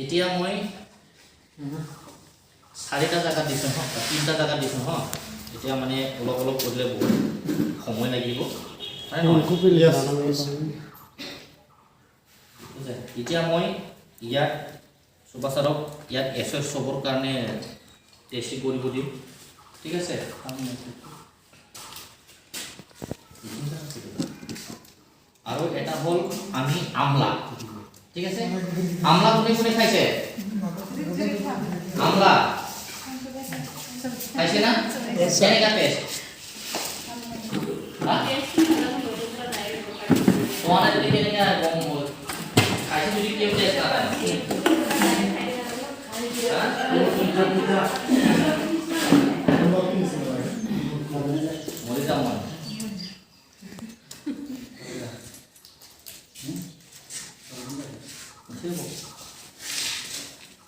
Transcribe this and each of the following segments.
এতিয়া মই চাৰিটা জায়গা দিছোঁ হা, তিনিটা জায়গা দিছোঁ হা। এতিয়া মানে অলপ অলপ কৰিলে বহুত সময় লাগিব। এতিয়া মই ইয়াত সুভাষাৰক ইয়াত এছএছ চবৰ কাৰণে টেষ্টি কৰিব দিম, ঠিক আছে। আৰু এটা হ'ল আমি আমলা, ঠিক আছে। আমলা কোনে কোনে খাইছে? আমলা খাইছে না? কেনেকা টেষ্ট? তোমার যদি কেনেকা গম হল খাইছে যদি কেউ টেষ্ট না মরে যাও মানে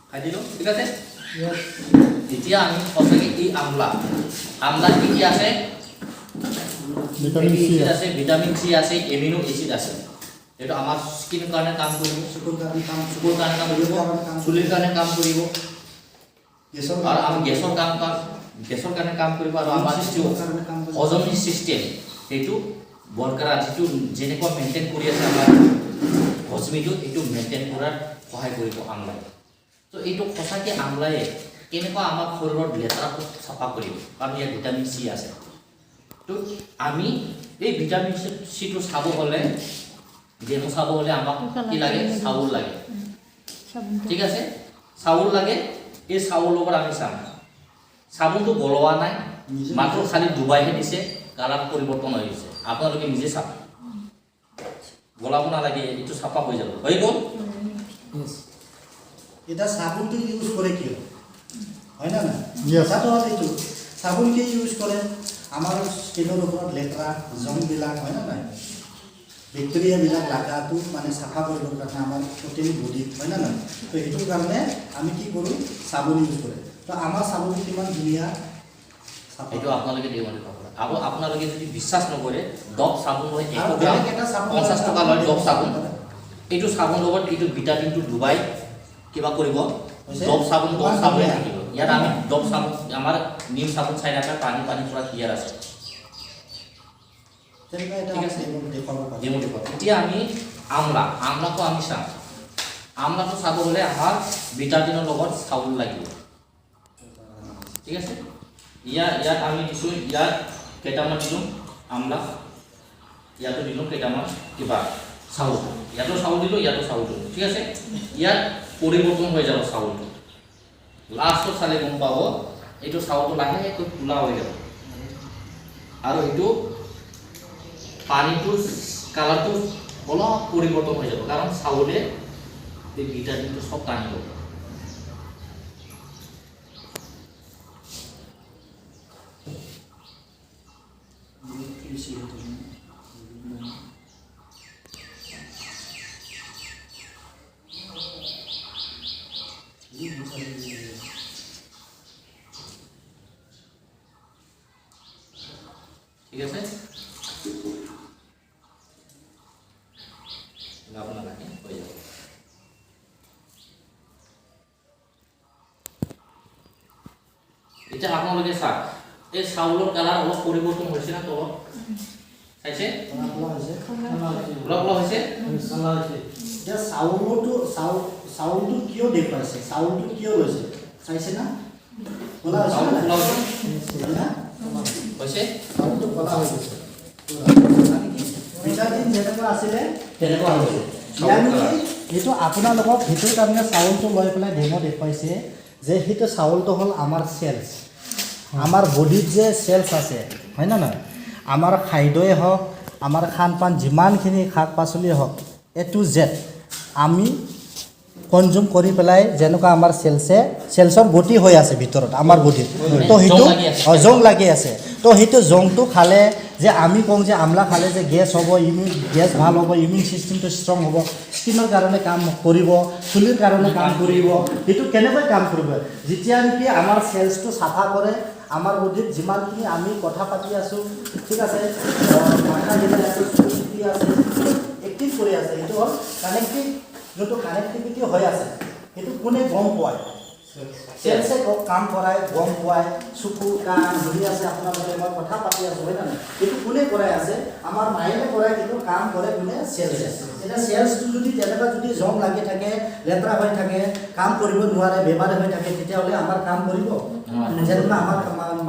খাই দিল, ঠিক আছে। এতিয়া আমি সঁচাকে এই আমলা কি কি আছে? ভিটামিন সি আছে, ভিটামিন সি আছে, এমিনো এসিড আছে। এটা আমার স্কিন কাৰণে কাম কৰিব, চকুৰ কাৰণে কাম কৰিব, চুলিৰ কাৰণে কাম কৰিব, আৰু আমি গেছৰ কাৰণে কাম কৰিব, আৰু আমাৰ যিটো হজমী চিষ্টেম সেইটো বৰকৰাৰ যিটো যেনেকুৱা মেইনটেইন কৰি আছে আমাৰ হজমীটো এইটো মেইনটেইন কৰাৰ সহায় কৰিব আমলাই। তো এইটো সঁচাকৈ আমলাই কেনেকুৱা আমাৰ শৰীৰৰ লেতেৰাটো চাফা কৰিব, কাৰণ ইয়াত ভিটামিন সি আছে। তো আমি এই ভিটামিন সিটো চাব হ'লে দেহ চাব হ'লে আমাক কি লাগে? চাউল লাগে, ঠিক আছে। চাউল লাগে। এই চাউল লগত আমি চাম চাবোনটো গলোৱা নাই, মাত্ৰ খালি ডুবাইহে দিছে, কালাৰ পৰিৱৰ্তন হৈ গৈছে। আপোনালোকে নিজে চাব, গলাব নালাগে, এইটো চাফা হৈ যাব, হৈ গ'ল। এটা সাবুনটো ইউজ করে কি হয় না না? কথাটো হ'ল এইটো, সাবুন কি ইউজ কৰে আমাৰ স্কিনৰ ওপৰত লেতেৰা জংবিলাক হয় না নাই, বেক্টেৰিয়াবিলাক লাগাটো মানে চাফা কৰিবৰ কাৰণে আমাৰ টোটেলি বডিত হয় না নাই। তো সেইটো কাৰণে আমি কি কৰোঁ? চাবোন ইউজ কৰে। তো আমাৰ চাবোনটো কিমান ধুনীয়া চাফা। এইটো আপোনালোকে দিব লাগিব। আৰু আপোনালোকে যদি বিশ্বাস নকৰে, ডভ চাবোন হয় 1 গ্ৰাম 50 টকা লয় ডভ চাবোন। এইটো চাবোন লগত এইটো ভিটামিনটো ডুবাই কিবা কৰিব, ডভ চাবোনটো চাবোনে থাকিব। ইয়াত আমি ডভ চাবোন আমাৰ নিম চাবোন চাই নাপায়, পানী পুৰা ক্লিয়াৰ আছে, ঠিক আছে। এতিয়া আমি আমলাটো আমি চাম। আমলাটো চাব হ'লে আমাৰ ভিটামিনৰ লগত চাউল লাগিব, ঠিক আছে। ইয়াত আমি দিছোঁ, ইয়াত কেইটামান দিলোঁ আমলা, ইয়াতো দিলোঁ কেইটামান কিবা চাউল, ইয়াতো চাউল দিলোঁ, ইয়াতো চাউল দিলোঁ, ঠিক আছে। ইয়াত পৰিৱৰ্তন হৈ যাব চাউলটো, লাষ্টত চালে গম পাব এইটো চাউলটো লাহেকৈ কোলা হৈ যাব, আৰু এইটো পানীটো কালাৰটো অলপ পৰিৱৰ্তন হৈ যাব, কাৰণ চাউলে এই ভিটামিনটো চব টানি ল'ব। ঠিক আছে, আপোনালোকে হৈ যাব। এতিয়া আপোনালোকে চাওক, এই চাউলৰ কালাৰ অলপ পৰিৱৰ্তন হৈছে না? তলত চাইছে অলপ হৈছে। এতিয়া চাউলটো কিয় দেখুৱাইছে, চাউলটো কিয় লৈছে চাইছে না? ক'লা হৈছে, চাউলটো ক'লা হৈ গৈছে, ভিটামিন যেনেকুৱা আছিলে তেনেকুৱা হৈছে। এইটো আপোনালোকক সেইটোৰ কাৰণে চাউলটো লৈ পেলাই ডেমো দেখুৱাইছে যে সেইটো চাউলটো হ'ল আমাৰ চেলছ, আমাৰ বডিত যে চেলছ আছে হয় না নহয়, আমাৰ খাদ্যই হওক, আমাৰ খান পান যিমানখিনি শাক পাচলিয়ে হওক, A to Z আমি কনজিউম কৰি পেলাই যেনেকুৱা আমাৰ চেলছৰ গতি হৈ আছে ভিতৰত আমাৰ বডিত, তো সেইটো জং লাগি আছে। তো সেইটো জংটো খালে যে আমি কওঁ যে আমলা খালে যে গেছ হ'ব, গেছ ভাল হ'ব, ইমিউন চিষ্টেমটো ষ্ট্ৰং হ'ব, স্কিনৰ কাৰণে কাম কৰিব, চুলিৰ কাৰণে কাম কৰিব। সেইটো কেনেকৈ কাম কৰিব? যেতিয়া নেকি আমাৰ চেলছটো চাফা কৰে, আমাৰ বডিত যিমানখিনি আমি কথা পাতি আছোঁ, ঠিক আছে, এক্টিভ কৰি আছে, সেইটো হ'ল যোনটো কানেক্টিভিটি হৈ আছে সেইটো কোনে গম পায় চেলছে কাম কৰাই গম পায় চকু কাণ ধৰি আছে আপোনালোকে মই কথা পাতি আছোঁ হয় না এইটো কোনে কৰাই আছে আমাৰ মাইনে কৰাই কিন্তু কাম কৰে কোনে চেলছে এটা চেলছটো যদি তেনেকুৱা যদি জম লাগি থাকে লেতেৰা হৈ থাকে কাম কৰিব নোৱাৰে বেমাৰী হৈ থাকে তেতিয়াহ'লে আমাৰ কাম কৰিব যেনেকুৱা আমাৰ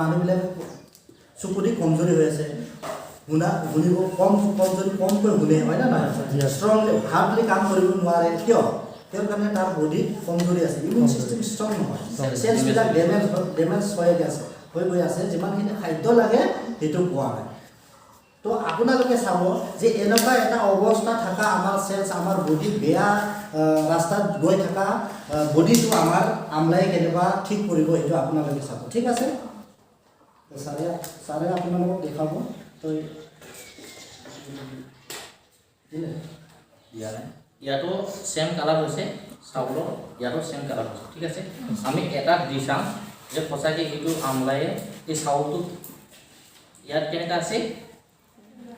মানুহবিলাক চকুটি কমজোৰি হৈ আছে শুনিব কমজোৰি কমকৈ শুনে হয় না নহয় ষ্ট্ৰংলি হাৰ্ডলি কাম কৰিব নোৱাৰে কিয় তেওঁৰ কাৰণে তাৰ বডিত কমজোৰি আছে ইমিউন চিষ্টেম ষ্ট্ৰং নহয় চেলছবিলাক ডেমেজ হৈ গৈ আছে যিমানখিনি খাদ্য লাগে সেইটো পোৱা নাই তো আপোনালোকে চাব যে এনেকুৱা এটা অৱস্থা থকা আমাৰ চেলছ আমাৰ বডি বেয়া ৰাস্তাত গৈ থকা বডিটো আমাৰ আমলাই কেনেকুৱা ঠিক কৰিব সেইটো আপোনালোকে চাব ঠিক আছে ছাৰে আপোনালোকক দেখাব তো ইয়াতো সেম কালাৰ হৈছে চাউলৰ ইয়াতো সেম কালার হৈছে ঠিক আছে আমি এটা দি চাম যে সঁচাকে এইটো আমলায়ে এই চাউলটো ইয়াত কেনেকা আছে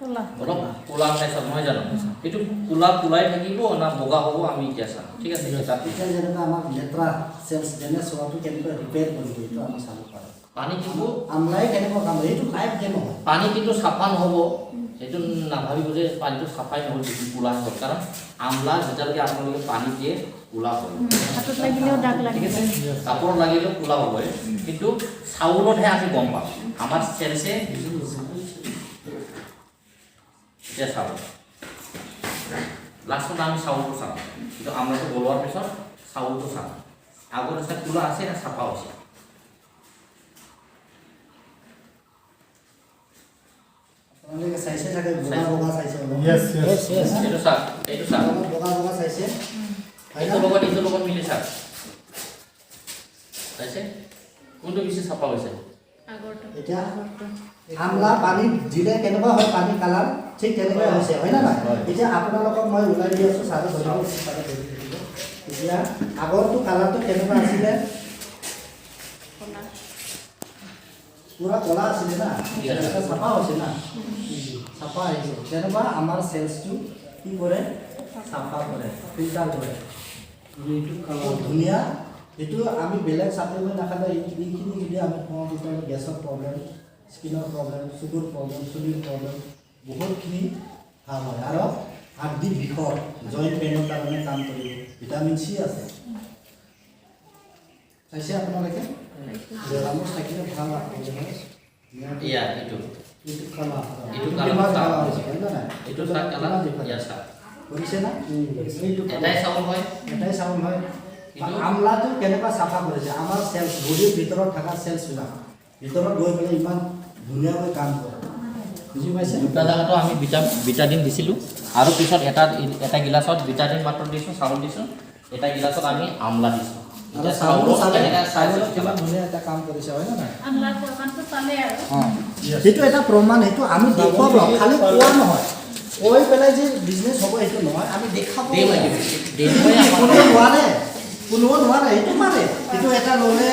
কোলা অলপ কোলা টাইপৰ নহয় জানো এইটো কোলা কোলাই থাকিব না বগা হ'ব আমি এতিয়া চাম ঠিক আছে এতিয়া যেনেকুৱা আমাৰ লেতেৰা চেলছ ডেমেজ হোৱাটো কেনেকৈ ৰিপেয়াৰ কৰিব এইটো আমি চাব পাৰোঁ পানী কিন্তু আমলাই কেনেকুৱা কাম এইটো লাইফ গেম নহয় পানী কিন্তু চাফা নহ'ব এইটো নাভাবিব যে পানীটো চাফাই নহ'ব বেছি কোলা হ'ব কাৰণ আমলা যেতিয়ালৈকে আপোনালোকে পানী দিয়ে কোলা হ'ব হাতত লাগিলেও দাগ লাগে ঠিক আছে কাপোৰত লাগিলেও কোলা হ'ব কিন্তু চাউলতহে আমি গম পাওঁ আমাৰ চেলছে এতিয়া চাব লাষ্টত আমি চাউলটো চাম কিন্তু আমলাটো গলোৱাৰ পিছত চাউলটো চাম আগত আছে কোলা আছে না চাফা হৈছে আপোনালোকে চাইছে চাগে বগা চাইছে এইটো চাওক এইটো চাওক বগা চাইছে এইটো লগত মিলি চাওক চাইছে কোনটো বেছি চাফা হৈছে আগৰটো এতিয়া আমলা পানী দিলে কেনেকুৱা হয় পানী কালাৰ ঠিক তেনেকৈ হৈছে হয় না নাই এতিয়া আপোনালোকক মই ওলাই দি আছোঁ চাৰে ধৰিব এতিয়া আগৰটো কালাৰটো কেনেকুৱা আছিলে পুৰা কলা আছিলে না চাফা হৈছে না চাফা আহিছে তেনেকুৱা আমাৰ চেলছটো কি কৰে চাফা কৰে ফিল্টাৰ কৰে এইটো কালাৰ ধুনীয়া এইটো আমি বেলেগ চাপ্লিমেণ্ট নাখালে এইখিনি যদি আমি কওঁ তেতিয়াহ'লে গেছৰ প্ৰব্লেম স্কিনৰ প্ৰব্লেম চকুৰ প্ৰব্লেম চুলিৰ প্ৰব্লেম বহুতখিনি ভাল হয় আৰু হাৰ্ডি বিষৰ জইণ্ট পেইনৰ কাৰণে কাম কৰিব ভিটামিন চি আছে চাইছে আপোনালোকে চামুচ থাকিলে ভাল ইয়া এইটো কালাৰ এইটো কালাৰ হয় না নাই এইটো চাওক কালাৰ ইয়া চাওক কৰিছে না এইটো এটাই চাউল হয় আমলাটো কেনেকুৱা চাফা কৰিছে আমাৰ চেলছ বডিৰ ভিতৰত থকা চেলছবিলাক ভিতৰত গৈ পেলাই ইমান ধুনীয়াকৈ কাম কৰে বুজি পাইছে দুটা জাগাতো আমি ভিটামিন দিছিলোঁ আৰু পিছত এটা গিলাচত ভিটামিন মাত্ৰ দিছোঁ চাউল দিছোঁ এটা গিলাচত আমি আমলা দিছোঁ আৰু চাউলত কিমান ধুনীয়া এটা কাম কৰিছে হয় না নাই আমলাৰ প্ৰমাণটো পালে আৰু সেইটো এটা প্ৰমাণ সেইটো আমি দেখুৱাব খালি কোৱা নহয় কৈ পেলাই যে বিজনেছ হ'ব সেইটো নহয় আমি দেখাব কোনেও নোৱাৰে সেইটো পাৰে সেইটো এটা ল'লে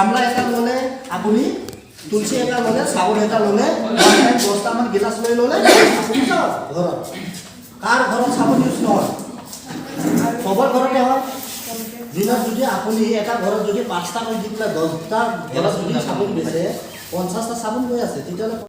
আমলা এটা ল'লে আপুনি তুলসী এটা ল'লে চাউল এটা ল'লে 10টামান গিলাচ লৈ ল'লে আপুনি যাওক ঘৰত কাৰ ঘৰত চাবোন ইউজ নহয় চবৰ ঘৰতে হয় দিনত যদি আপুনি এটা ঘৰত যদি 5টা কৰি দি পেলাই 10টা ঘৰত যদি চাবোন বেচে 50টা চাবোন লৈ আছে তেতিয়াহ'লে